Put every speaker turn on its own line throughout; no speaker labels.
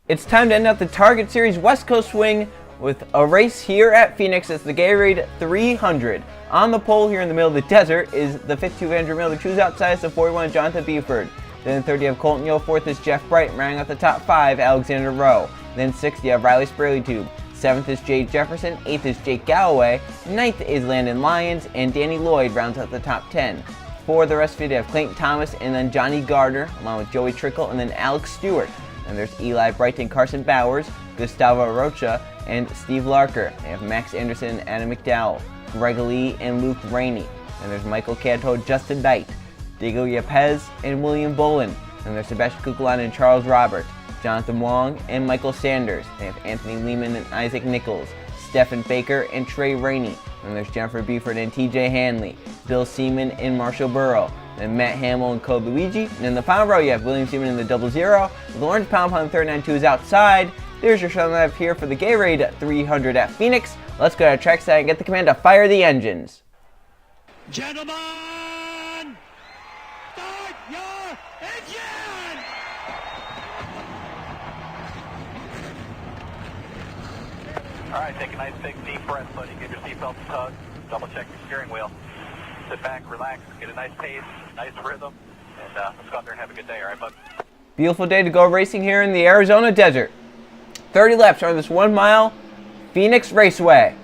It's time to end out the Target Series West Coast swing with a race here at Phoenix. It's the Gatorade 300. On the pole here in the middle of the desert is the 52 Andrew Miller. Choose outside is the 41 Jonathan Buford. Then 30 you have Colton Yo. Fourth is Jeff Bright. Rounding out the top 5, Alexander Rowe. Then 6th you have Riley Spurley-Tube. 7th is Jade Jefferson. 8th is Jake Galloway. 9th is Landon Lyons. And Danny Lloyd rounds out the top 10. For the rest of it, you have Clayton Thomas and then Johnny Gardner, along with Joey Trickle and then Alex Stewart. And there's Eli Brighton, Carson Bowers, Gustavo Rocha, and Steve Larker. They have Max Anderson and Adam McDowell, Greg Lee and Luke Rainey. And there's Michael Canto, Justin Knight, Diego Yepez, and William Bolin. And there's Sebastian Kukulon and Charles Robert, Jonathan Wong and Michael Sanders. They have Anthony Lehman and Isaac Nichols, Stephen Baker and Trey Rainey. And there's Jennifer Buford and TJ Hanley, Bill Seaman and Marshall Burrow. Then Matt Hamill and Code Luigi. And in the final row, you have William Seaman in the 00. Lawrence Pound on 39-2 is outside. There's your shuttle lap here for the Gatorade 300 at Phoenix. Let's go to trackside and get the command to fire the engines.
Gentlemen, start your engine!
All right, take a nice big deep breath, buddy. Give your seatbelt a tug. Double check your steering wheel. Sit back, relax, get a nice pace, nice rhythm, and let's go out there and have a good day, all right, bud?
Beautiful day to go racing here in the Arizona desert. 30 laps on this 1 mile Phoenix Raceway.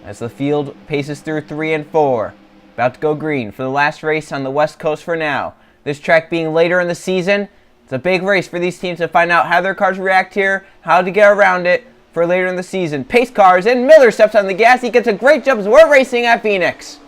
As the field paces through 3 and 4. About to go green for the last race on the West Coast for now. This track being later in the season, it's a big race for these teams to find out how their cars react here, how to get around it for later in the season. Pace cars, and Miller steps on the gas. He gets a great jump as we're racing at Phoenix.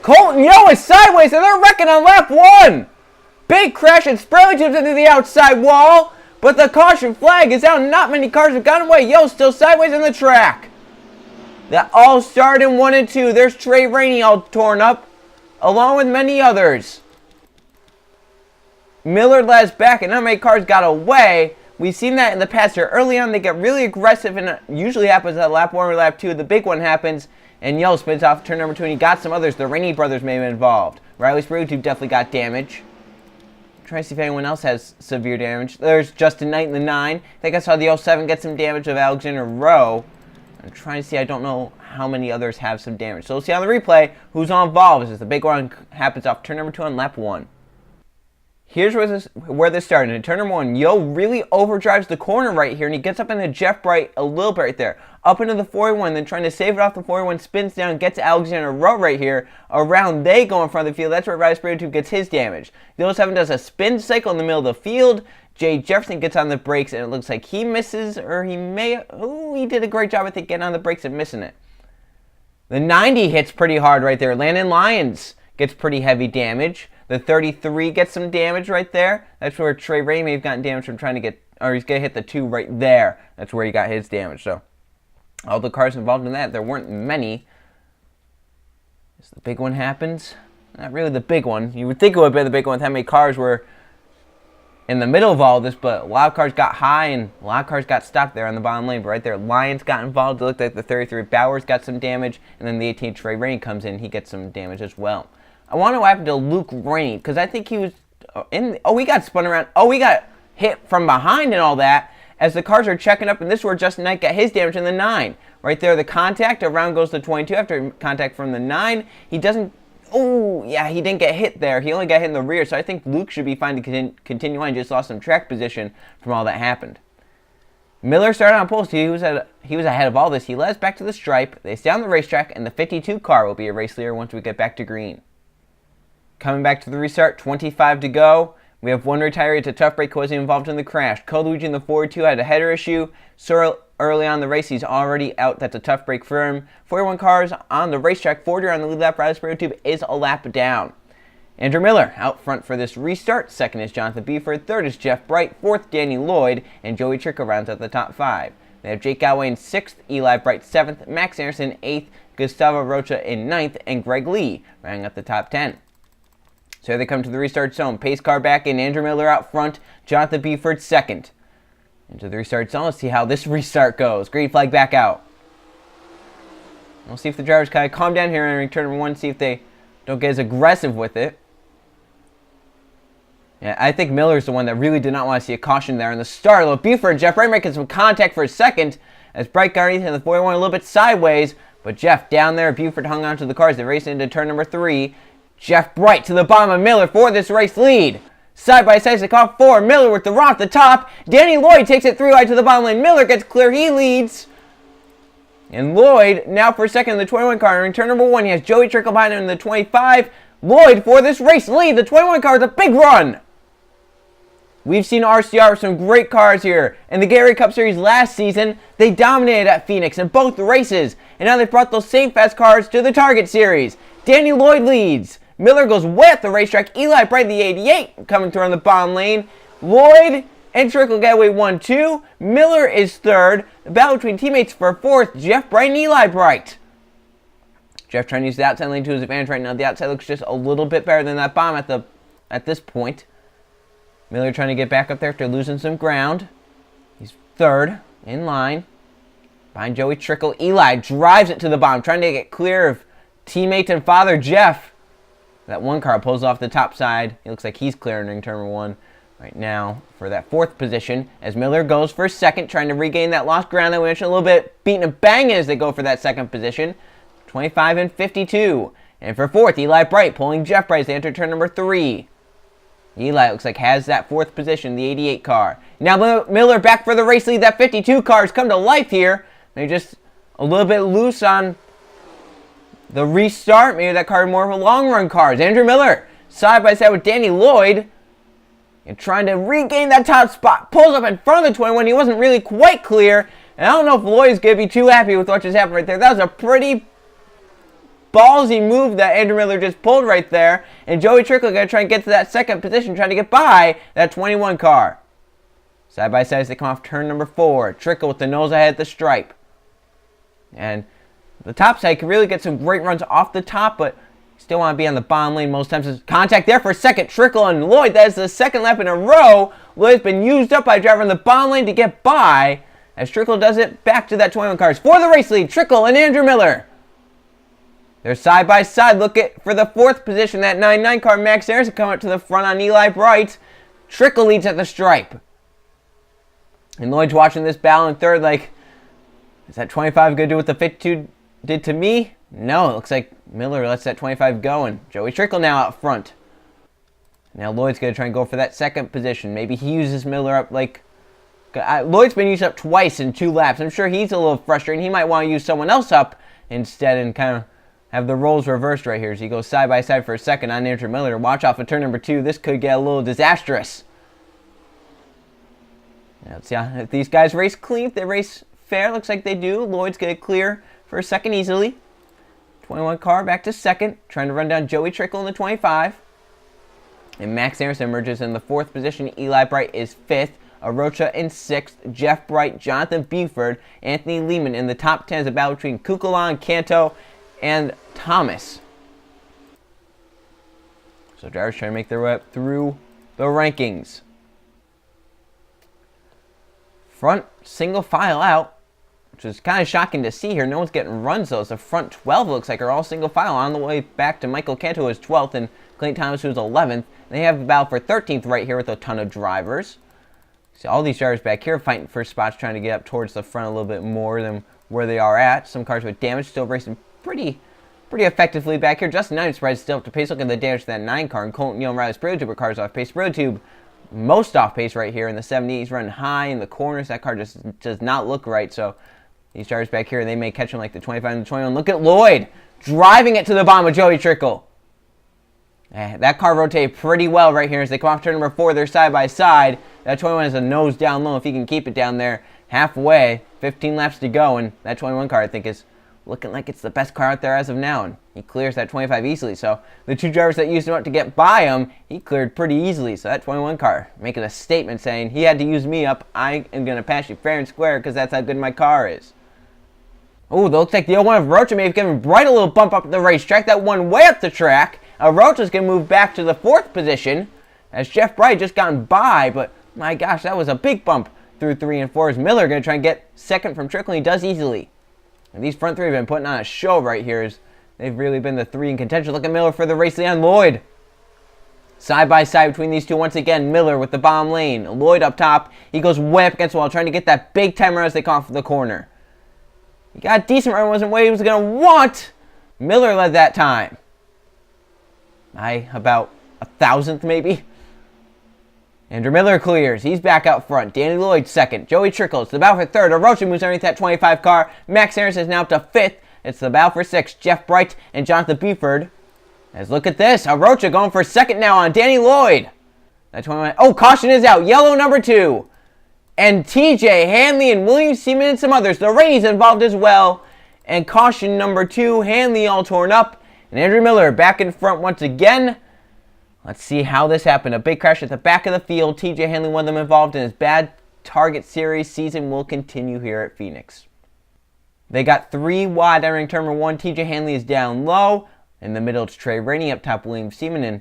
Colton Yo is sideways and they're wrecking on lap 1. Big crash and Spurley jumps into the outside wall, but the caution flag is out. Not many cars have gotten away. Yo's still sideways on the track. That all started in 1 and 2. There's Trey Rainey all torn up, along with many others. Miller led back and not many cars got away. We've seen that in the past here. Early on, they get really aggressive, and it usually happens at lap 1 or lap 2. The big one happens, and Yo spins off turn number 2, and he got some others. The Rainey brothers may have been involved. Riley Spurley definitely got damage. Trying to see if anyone else has severe damage. There's Justin Knight in the 9. I think I saw the 07 get some damage of Alexander Rowe. I'm trying to see, I don't know how many others have some damage. So we'll see on the replay who's all involved as the big one happens off turn number 2 on lap 1. Here's where this started. In turn number 1, Yo really overdrives the corner right here, and he gets up into Jeff Bright a little bit right there. Up into the 41, then trying to save it off the 41, spins down, gets Alexander Rowe right here. Around they go in front of the field. That's where Riley Spurley gets his damage. The 07 does a spin cycle in the middle of the field. Jay Jefferson gets on the brakes, and it looks like he misses, or he may... Ooh, he did a great job, I think, getting on the brakes and missing it. The 90 hits pretty hard right there. Landon Lyons gets pretty heavy damage. The 33 gets some damage right there. That's where Trey Rainey may have gotten damage from trying to get... Or he's going to hit the 2 right there. That's where he got his damage. So, all the cars involved in that, there weren't many. As the big one happens. Not really the big one. You would think it would be the big one with how many cars were in the middle of all this, but a lot of cars got high and a lot of cars got stopped there on the bottom lane. But right there, Lyons got involved. It looked like the 33 Bowers got some damage, and then the 18 Trey Rainey comes in. He gets some damage as well. I want to know what happened to Luke Rainey, because I think he was in... Oh, he got spun around. Oh, he got hit from behind and all that as the cars are checking up, and this is where Justin Knight got his damage in the 9. Right there, the contact. Around goes the 22 after contact from the 9. He doesn't... Oh, yeah, he didn't get hit there. He only got hit in the rear, so I think Luke should be fine to continue on. He just lost some track position from all that happened. Miller started on pole, so he was ahead of all this. He led back to the stripe. They stay on the racetrack, and the 52 car will be a race leader once we get back to green. Coming back to the restart, 25 to go. We have one retiree. It's a tough break. Was involved in the crash. Luigi in the 42 had a header issue. So early on in the race, he's already out. That's a tough break for him. 41 cars on the racetrack. 40 on the lead lap. Riley Spurley is a lap down. Andrew Miller out front for this restart. Second is Jonathan Buford. Third is Jeff Bright. Fourth, Danny Lloyd. And Joey Trickle rounds out the top 5. They have Jake Galloway in 6th. Eli Bright 7th. Max Anderson 8th. Gustavo Rocha in 9th. And Greg Lee rounding up the top 10. So here they come to the restart zone. Pace car back in. Andrew Miller out front. Jonathan Buford 2nd. Into the restart zone. Let's see how this restart goes. Green flag back out. We'll see if the drivers kind of calm down here in turn number 1, see if they don't get as aggressive with it. Yeah, I think Miller's the one that really did not want to see a caution there in the start. A little Buford, Jeff Bright making some contact for a second as Bright got into the 41 a little bit sideways, but Jeff down there, Buford hung on to the cars. They race into turn number 3. Jeff Bright to the bottom of Miller for this race lead. Side by side, they caught 4. Miller with the run at the top. Danny Lloyd takes it 3 wide to the bottom lane. Miller gets clear. He leads. And Lloyd now for second in the 21 car. In turn number 1, he has Joey Trickle behind him in the 25. Lloyd for this race lead. The 21 car with a big run. We've seen RCR with some great cars here. In the Gatorade Cup Series last season, they dominated at Phoenix in both the races. And now they've brought those same fast cars to the Target Series. Danny Lloyd leads. Miller goes way up the racetrack. Eli Bright, the 88, coming through on the bottom lane. Lloyd and Trickle get away 1-2. Miller is third. The battle between teammates for fourth. Jeff Bright and Eli Bright. Jeff trying to use the outside lane to his advantage right now. The outside looks just a little bit better than that bottom at this point. Miller trying to get back up there after losing some ground. He's third in line. Behind Joey Trickle. Eli drives it to the bottom, trying to get clear of teammate and father Jeff. That one car pulls off the top side. It looks like he's clearing turn number 1 right now for that 4th position as Miller goes for second, trying to regain that lost ground that we mentioned a little bit. Beating and banging as they go for that 2nd position. 25 and 52. And for 4th, Eli Bright pulling Jeff Bright as they enter turn number 3. Eli looks like has that 4th position, the 88 car. Now Miller back for the race lead. That 52 car has come to life here. They're just a little bit loose on the restart. Maybe that car more of a long run cars. Andrew Miller side by side with Danny Lloyd and trying to regain that top spot. Pulls up in front of the 21. He wasn't really quite clear. And I don't know if Lloyd's going to be too happy with what just happened right there. That was a pretty ballsy move that Andrew Miller just pulled right there. And Joey Trickle going to try and get to that 2nd position, trying to get by that 21 car. Side by side as they come off turn number 4. Trickle with the nose ahead at the stripe. And the top side can really get some great runs off the top, but still want to be on the bottom lane most times. There's contact there for a second. Trickle and Lloyd. That is the 2nd lap in a row. Lloyd's been used up by a driver on the bottom lane to get by as Trickle does it back to that 21 cars. For the race lead, Trickle and Andrew Miller. They're side by side. Look at for the 4th position. That 99 car, Max Harrison, coming up to the front on Eli Bright. Trickle leads at the stripe. And Lloyd's watching this battle in 3rd like, is that 25 going to do what the 52 did to me? No, it looks like Miller lets that 25 go, and Joey Trickle now out front. Now Lloyd's going to try and go for that 2nd position. Maybe he uses Miller up like... Lloyd's been used up twice in 2 laps. I'm sure he's a little frustrated. He might want to use someone else up instead and kind of have the roles reversed right here as he goes side by side for a second on Andrew Miller. Watch off of turn number 2. This could get a little disastrous. Now, let's see if these guys race clean. If they race fair, looks like they do. Lloyd's going to clear for a second easily. 21 car back to 2nd. Trying to run down Joey Trickle in the 25. And Max Harrison emerges in the 4th position. Eli Bright is 5th. Arocha in 6th. Jeff Bright, Jonathan Buford, Anthony Lehman in the top 10 as a battle between Kukulan, Canto, and Thomas. So drivers trying to make their way up through the rankings. Front single file out, which is kind of shocking to see here. No one's getting runs though. So the front 12 looks like are all single file on the way back to Michael Canto, who is 12th, and Clayton Thomas, who's 11th. They have a battle for 13th right here with a ton of drivers. See all these drivers back here fighting for spots, trying to get up towards the front a little bit more than where they are at. Some cars with damage still racing pretty effectively back here. Justin Knight, surprised still up to pace. Look at the damage to that 9 car. And Colton Young, Riley's Prototype cars off pace. Prototype most off pace right here in the 70s, running high in the corners. That car just does not look right. So these drivers back here, they may catch him like the 25 and the 21. Look at Lloyd driving it to the bottom of Joey Trickle. That car rotated pretty well right here as they come off turn number 4. They're side by side. That 21 has a nose down low. If he can keep it down there halfway, 15 laps to go, and that 21 car I think is looking like it's the best car out there as of now, and he clears that 25 easily. So the 2 drivers that used him up to get by him, he cleared pretty easily. So that 21 car making a statement saying, he had to use me up. I am going to pass you fair and square because that's how good my car is. Oh, that looks like the 01 of Rocha may have given Bright a little bump up the racetrack. That one way up the track. Rocha's going to move back to the 4th position as Jeff Bright just gotten by, but my gosh, that was a big bump through 3 and 4. As Miller going to try and get 2nd from Trickle, he does easily. And these front three have been putting on a show right here. As they've really been the three in contention. Look at Miller for the race lead on Lloyd. Side by side between these two once again. Miller with the bottom lane. Lloyd up top. He goes way up against the wall trying to get that big timer as they come off the corner. He got a decent run. Wasn't what he was going to want. Miller led that time. By about a thousandth maybe. Andrew Miller clears. He's back out front. Danny Lloyd second. Joey Trickles. The battle for third. Arocha moves underneath that 25 car. Max Harrison is now up to fifth. It's the battle for sixth. Jeff Bright and Jonathan Buford. As look at this. Arocha going for second now on Danny Lloyd. That 21. Oh, caution is out. Yellow number 2. And TJ Hanley and William Seaman and some others. The Rainies involved as well. And caution number 2. Hanley all torn up. And Andrew Miller back in front once again. Let's see how this happened. A big crash at the back of the field. TJ Hanley, one of them involved in his bad target series season, will continue here at Phoenix. They got 3 wide entering turn number 1. TJ Hanley is down low. In the middle, it's Trey Rainey. Up top, William Seaman. And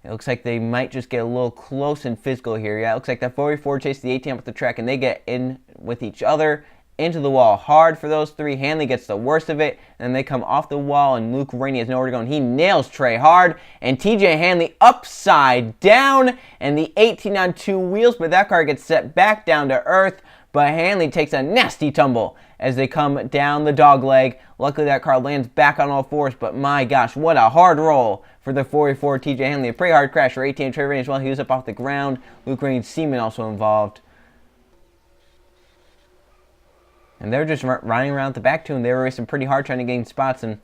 it looks like they might just get a little close and physical here. Yeah, it looks like that 44 chased the 18 up the track, and they get in with each other. Into the wall hard for those 3. Hanley gets the worst of it, and they come off the wall, and Luke Rainey has nowhere to go, and he nails Trey hard, and TJ Hanley upside down, and the 18 on 2 wheels, but that car gets set back down to earth, but Hanley takes a nasty tumble as they come down the dog leg. Luckily that car lands back on all fours, but my gosh, what a hard roll for the 44 TJ Hanley. A pretty hard crash for 18 Trey Rainey as well. He was up off the ground. Luke Rainey's Seaman also involved. And they're just running around at the back too, and they were racing pretty hard trying to gain spots, and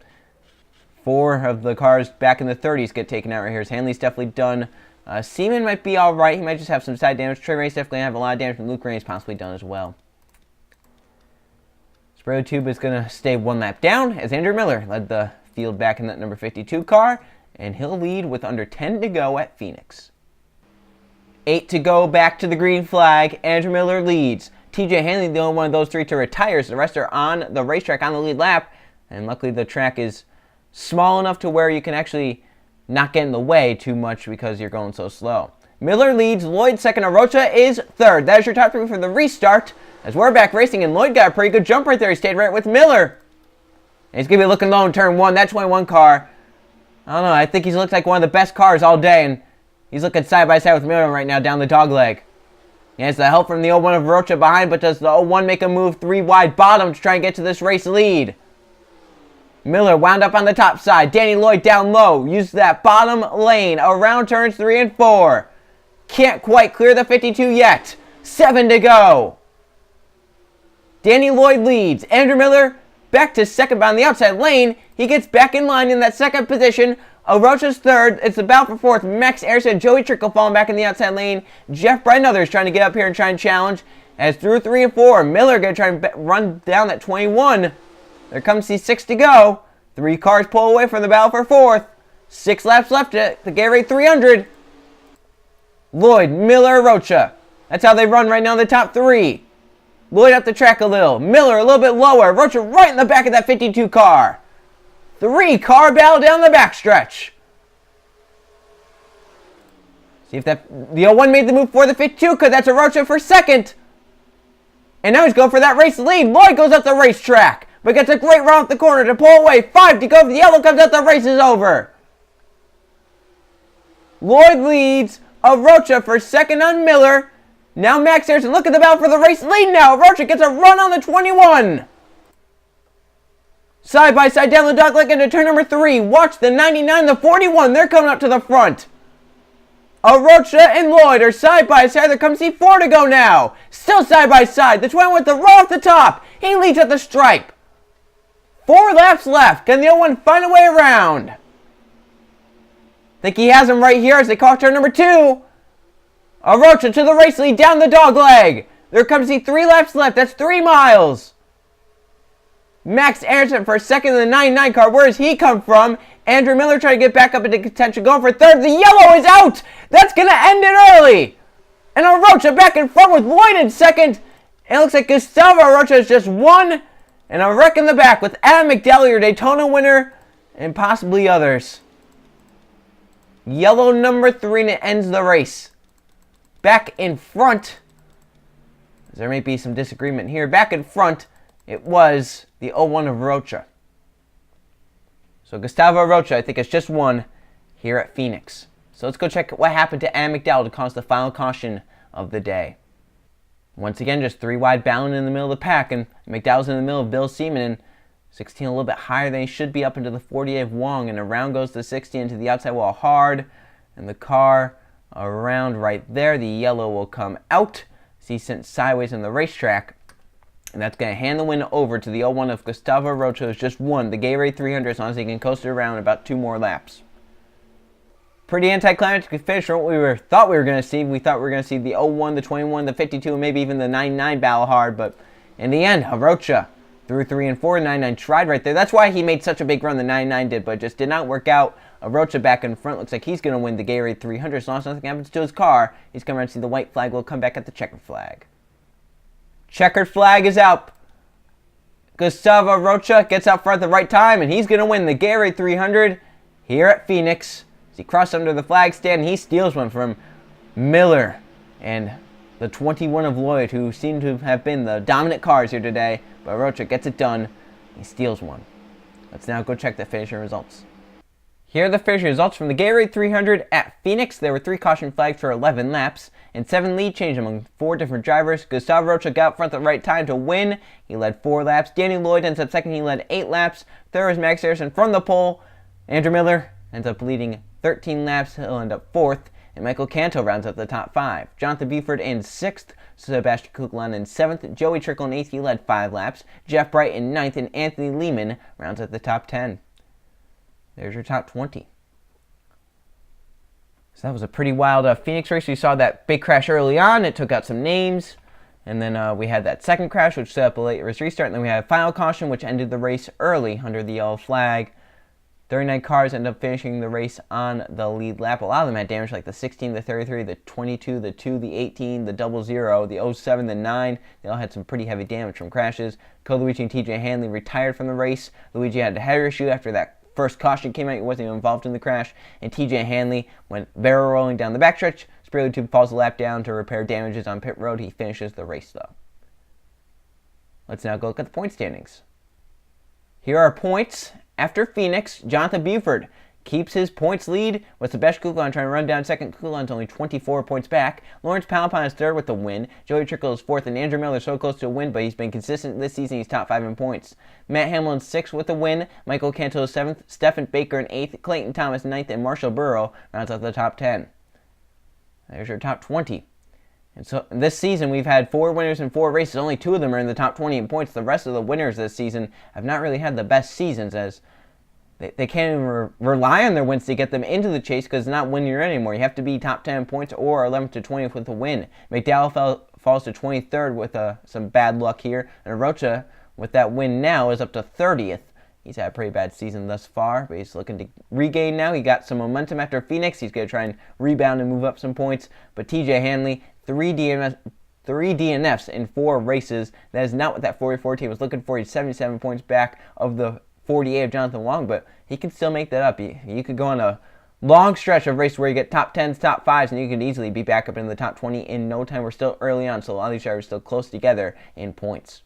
4 of the cars back in the 30s get taken out right here. Hanley's definitely done. Seaman might be alright. He might just have some side damage. Trey Rainey's definitely have a lot of damage, and Luke Rainey's possibly done as well. Spray Tube is going to stay 1 lap down as Andrew Miller led the field back in that number 52 car, and he'll lead with under 10 to go at Phoenix. 8 to go, back to the green flag. Andrew Miller leads. TJ Hanley, the only one of those 3 to retire, so the rest are on the racetrack on the lead lap, and luckily the track is small enough to where you can actually not get in the way too much because you're going so slow. Miller leads, Lloyd second, Arocha is third. That is your top 3 for the restart, as we're back racing, and Lloyd got a pretty good jump right there. He stayed right with Miller. And he's going to be looking low in turn 1. That 21 car, I don't know, I think he's looked like one of the best cars all day, and he's looking side by side with Miller right now down the dog leg. He has the help from the 01 of Arocha behind, but does the 01 make a move 3 wide bottom to try and get to this race lead? Miller wound up on the top side. Danny Lloyd down low. Uses that bottom lane around turns 3 and 4. Can't quite clear the 52 yet. 7 to go. Danny Lloyd leads. Andrew Miller back to second, but on the outside lane, he gets back in line in that second position. Arocha's third. It's the battle for fourth. Max Harrison, Joey Trickle falling back in the outside lane. Jeff Bright and others trying to get up here and try and challenge. As through 3 and 4, Miller going to try and run down that 21. There comes the 6 to go. 3 cars pull away from the battle for fourth. 6 laps left at the Gatorade 300. Lloyd, Miller, Arocha. That's how they run right now in the top 3. Lloyd up the track a little. Miller a little bit lower. Arocha right in the back of that 52 car. 3 car battle down the backstretch. See if the 01 made the move for the 52, because that's Arocha for second. And now he's going for that race lead. Lloyd goes up the racetrack, but gets a great run off the corner to pull away. 5 to go. If the yellow comes out, the race is over. Lloyd leads. Arocha for second on Miller. Now Max Harrison, look at the battle for the race lead now. Arocha gets a run on the 21. Side by side down the dog leg into turn number 3. Watch the 99, the 41. They're coming up to the front. Arocha and Lloyd are side by side. There comes C4 to go now. Still side by side. The 21 with the roll off the top. He leads at the stripe. 4 laps left. Can the 01 find a way around? Think he has him right here as they call turn number 2. Arocha to the race lead down the dog leg. There comes the 3 laps left. That's 3 miles. Max Harrison for second in the 99 car. Where does he come from? Andrew Miller trying to get back up into contention. Going for third. The yellow is out. That's going to end it early. And Arocha back in front with Lloyd in second. And it looks like Gustavo Arocha has just won. And a wreck in the back with Adam McDowell, your Daytona winner, and possibly others. Yellow number 3, and it ends the race. Back in front. There may be some disagreement here. Back in front. It was the 01 of Rocha. So Gustavo Rocha, I think, has just won here at Phoenix. So let's go check what happened to Ann McDowell to cause the final caution of the day. Once again, just 3 wide Ballin in the middle of the pack, and McDowell's in the middle of Bill Seaman, and 16 a little bit higher than he should be up into the 48 of Wong, and around goes the 60 into the outside wall hard, and the car around right there. The yellow will come out. See, sent sideways on the racetrack. And that's going to hand the win over to the 01 of Gustavo Rocha, who's just won the Gatorade 300 as long as he can coast it around about 2 more laps. Pretty anticlimactic finish from what we thought we were going to see. We thought we were going to see the 01, the 21, the 52, and maybe even the 99 battle hard. But in the end, Rocha through 3 and 4. 99 tried right there. That's why he made such a big run, the 99 did, but it just did not work out. Rocha back in front. Looks like he's going to win the Gatorade 300. As long as nothing happens to his car, he's coming around to see the white flag. Will come back at the checkered flag. Checkered flag is out. Gustavo Rocha gets out front at the right time, and he's going to win the Gatorade 300 here at Phoenix. As he crosses under the flag stand, and he steals one from Miller and the 21 of Lloyd, who seem to have been the dominant cars here today. But Rocha gets it done. He steals one. Let's now go check the finishing results. Here are the finishing results from the Gatorade 300 at Phoenix. There were 3 caution flags for 11 laps and 7 lead change among 4 different drivers. Gustavo Rocha got up front at the right time to win. He led 4 laps. Danny Lloyd ends up second. He led 8 laps. Third was Max Harrison from the pole. Andrew Miller ends up leading 13 laps. He'll end up 4th. And Michael Canto rounds up the top 5. Jonathan Buford in 6th. Sebastian Kuklon in 7th. Joey Trickle in 8th. He led 5 laps. Jeff Bright in 9th. And Anthony Lehman rounds up the top 10. There's your top 20. So that was a pretty wild Phoenix race. We saw that big crash early on. It took out some names. And then we had that second crash, which set up a late race restart. And then we had a final caution, which ended the race early under the yellow flag. 39 cars ended up finishing the race on the lead lap. A lot of them had damage, like the 16, the 33, the 22, the 2, the 18, the 00, the 07, the 9. They all had some pretty heavy damage from crashes. Luigi and TJ Hanley retired from the race. Luigi had a header issue after that first caution came out. He wasn't even involved in the crash. And TJ Hanley went barrel rolling down the backstretch. Sprayley Tube falls the lap down to repair damages on pit road. He finishes the race, though. Let's now go look at the point standings. Here are points. After Phoenix, Jonathan Buford keeps his points lead with Sebastian Kuklon trying to run down second. Kuklon's only 24 points back. Lawrence Palapon is third with the win. Joey Trickle is fourth, and Andrew Miller is so close to a win, but he's been consistent this season. He's top 5 in points. Matt Hamlin's sixth with the win. Michael Canto is seventh. Stephen Baker in eighth. Clayton Thomas ninth, and Marshall Burrow rounds out the top 10. There's your top 20. And so this season we've had 4 winners in 4 races. Only 2 of them are in the top 20 in points. The rest of the winners this season have not really had the best seasons, as they can't even rely on their wins to get them into the chase, because it's not win year anymore. You have to be top 10 points or 11th to 20th with a win. McDowell falls to 23rd with some bad luck here. And Rocha, with that win now, is up to 30th. He's had a pretty bad season thus far, but he's looking to regain now. He got some momentum after Phoenix. He's going to try and rebound and move up some points. But TJ Hanley, 3 DNFs in 4 races. That is not what that 44 team was looking for. He's 77 points back of the 48 of Jonathan Wong, but he can still make that up. You could go on a long stretch of races where you get top 10s, top 5s, and you could easily be back up in the top 20 in no time. We're still early on, so a lot of these drivers are still close together in points.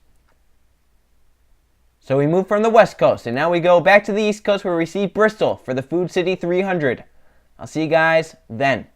So we move from the West Coast, and now we go back to the East Coast, where we see Bristol for the Food City 300. I'll see you guys then.